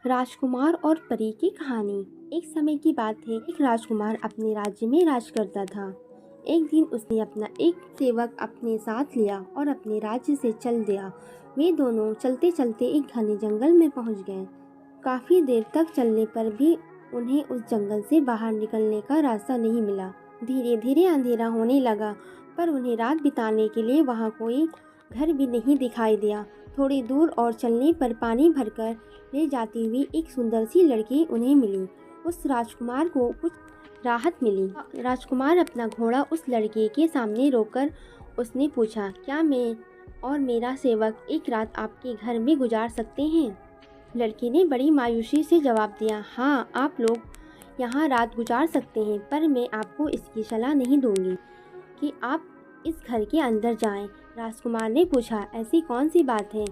राजकुमार और परी की कहानी। एक समय की बात है, एक राजकुमार अपने राज्य में राज करता था। एक दिन उसने अपना एक सेवक अपने साथ लिया और अपने राज्य से चल दिया। वे दोनों चलते चलते एक घने जंगल में पहुंच गए। काफी देर तक चलने पर भी उन्हें उस जंगल से बाहर निकलने का रास्ता नहीं मिला। धीरे धीरे अंधेरा होने लगा, पर उन्हें रात बिताने के लिए वहाँ कोई घर भी नहीं दिखाई दिया। थोड़ी दूर और चलने पर पानी भरकर ले जाती हुई एक सुंदर सी लड़की उन्हें मिली। उस राजकुमार को कुछ राहत मिली। राजकुमार अपना घोड़ा उस लड़की के सामने रोककर उसने पूछा, क्या मैं और मेरा सेवक एक रात आपके घर में गुजार सकते हैं? लड़की ने बड़ी मायूसी से जवाब दिया, हाँ, आप लोग यहाँ रात गुजार सकते हैं, पर मैं आपको इसकी सलाह नहीं दूंगी कि आप इस घर के अंदर जाएं। राजकुमार ने पूछा, ऐसी कौन सी बात है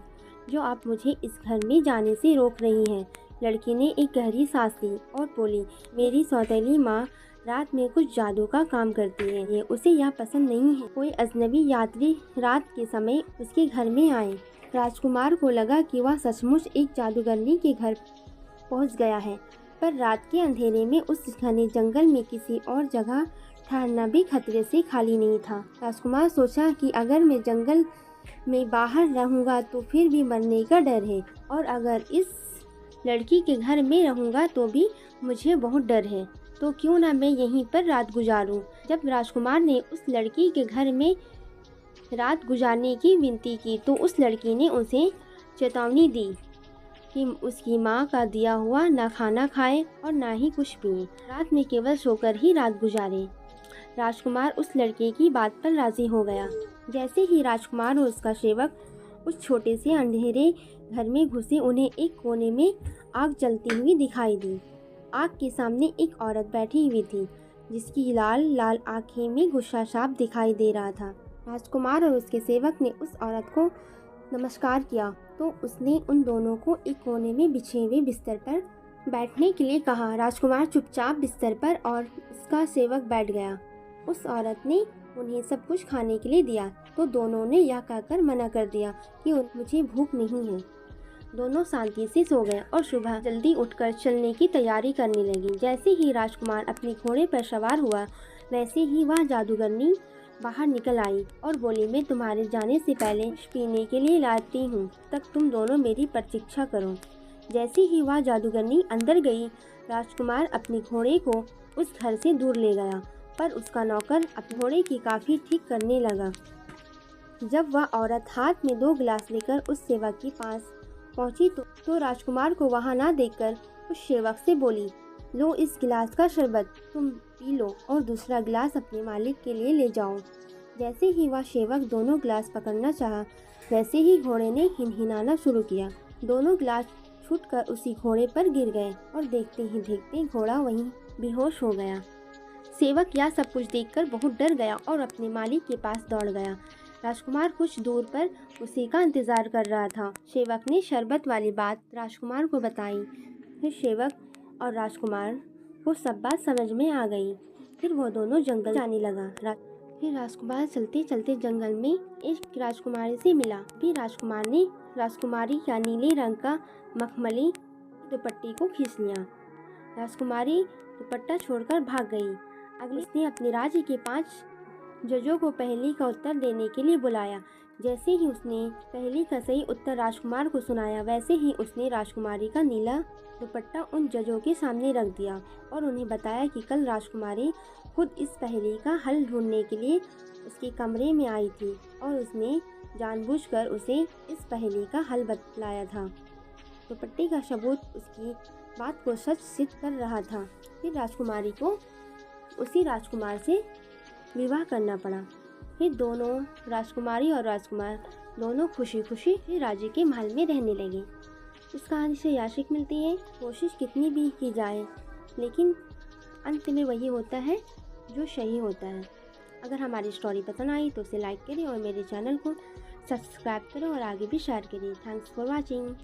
जो आप मुझे इस घर में जाने से रोक रही हैं? लड़की ने एक गहरी सांस ली और बोली, मेरी सौतेली माँ रात में कुछ जादू का काम करती है। ये उसे यह पसंद नहीं है कोई अजनबी यात्री रात के समय उसके घर में आए। राजकुमार को लगा कि वह सचमुच एक जादूगरनी के घर पहुंच गया है, पर रात के अंधेरे में उस घने जंगल में किसी और जगह ठहरना भी खतरे से खाली नहीं था। राजकुमार सोचा कि अगर मैं जंगल में बाहर रहूंगा तो फिर भी मरने का डर है, और अगर इस लड़की के घर में रहूंगा तो भी मुझे बहुत डर है, तो क्यों ना मैं यहीं पर रात गुजारूं। जब राजकुमार ने उस लड़की के घर में रात गुजारने की विनती की तो उस लड़की ने उसे चेतावनी दी कि उसकी माँ का दिया हुआ ना खाना खाए और ना ही कुछ पिए, रात में केवल सोकर ही रात गुजारे। राजकुमार उस लड़के की बात पर राजी हो गया। जैसे ही राजकुमार और उसका सेवक उस छोटे से अंधेरे घर में घुसे, उन्हें एक कोने में आग जलती हुई दिखाई दी। आग के सामने एक औरत बैठी हुई थी, जिसकी लाल लाल आंखें में गुस्सा साफ दिखाई दे रहा था। राजकुमार और उसके सेवक ने उस औरत को नमस्कार किया तो उसने उन दोनों को एक कोने में बिछे हुए बिस्तर पर बैठने के लिए कहा। राजकुमार चुपचाप बिस्तर पर और उसका सेवक बैठ गया। उस औरत ने उन्हें सब कुछ खाने के लिए दिया तो दोनों ने यह कहकर मना कर दिया कि मुझे भूख नहीं है। दोनों शांति से सो गए और सुबह जल्दी उठकर चलने की तैयारी करने लगी। जैसे ही राजकुमार अपने घोड़े पर सवार हुआ, वैसे ही वह जादूगरनी बाहर निकल आई और बोली, मैं तुम्हारे जाने से पहले पीने के लिए लाती हूँ, तब तुम दोनों मेरी प्रतीक्षा करो। जैसे ही वह जादूगरनी अंदर गई, राजकुमार अपने घोड़े को उस घर से दूर ले गया, पर उसका नौकर अपने घोड़े की काफी ठीक करने लगा। जब वह औरत हाथ में 2 गिलास लेकर उस सेवक के पास पहुंची तो राजकुमार को वहां ना देखकर उस सेवक से बोली, लो इस गिलास का शरबत तुम पी लो और दूसरा गिलास अपने मालिक के लिए ले जाओ। जैसे ही वह सेवक दोनों गिलास पकड़ना चाहा, वैसे ही घोड़े ने हिनहिनाना शुरू किया। दोनों गिलास छूटकर उसी घोड़े पर गिर गए और देखते ही देखते घोड़ा वहीं बेहोश हो गया। सेवक यह सब कुछ देखकर बहुत डर गया और अपने मालिक के पास दौड़ गया। राजकुमार कुछ दूर पर उसी का इंतजार कर रहा था। सेवक ने शरबत वाली बात राजकुमार को बताई। फिर सेवक और राजकुमार को सब बात समझ में आ गई। फिर वो दोनों जंगल जाने लगा। फिर राजकुमार चलते चलते जंगल में एक राजकुमारी से मिला। फिर राजकुमार ने राजकुमारी का नीले रंग का मखमली दुपट्टे को खींच लिया। राजकुमारी दुपट्टा छोड़कर भाग गई। अगले उसने अपने राज्य के 5 जजों को पहेली का उत्तर देने के लिए बुलाया। जैसे ही उसने पहेली का सही उत्तर राजकुमार को सुनाया, वैसे ही उसने राजकुमारी का नीला दुपट्टा उन जजों के सामने रख दिया और उन्हें बताया कि कल राजकुमारी खुद इस पहेली का हल ढूंढने के लिए उसके कमरे में आई थी और उसने जानबूझकर उसे इस पहेली का हल बतलाया था। दुपट्टे का सबूत उसकी बात को सच सिद्ध कर रहा था। फिर राजकुमारी को उसी राजकुमार से विवाह करना पड़ा। फिर दोनों राजकुमारी और राजकुमार दोनों खुशी खुशी राज्य के महल में रहने लगे। इस कहानी से यह सीख मिलती है, कोशिश कितनी भी की जाए लेकिन अंत में वही होता है जो सही होता है। अगर हमारी स्टोरी पसंद आई तो उसे लाइक करें और मेरे चैनल को सब्सक्राइब करें और आगे भी शेयर करें। Thanks for watching.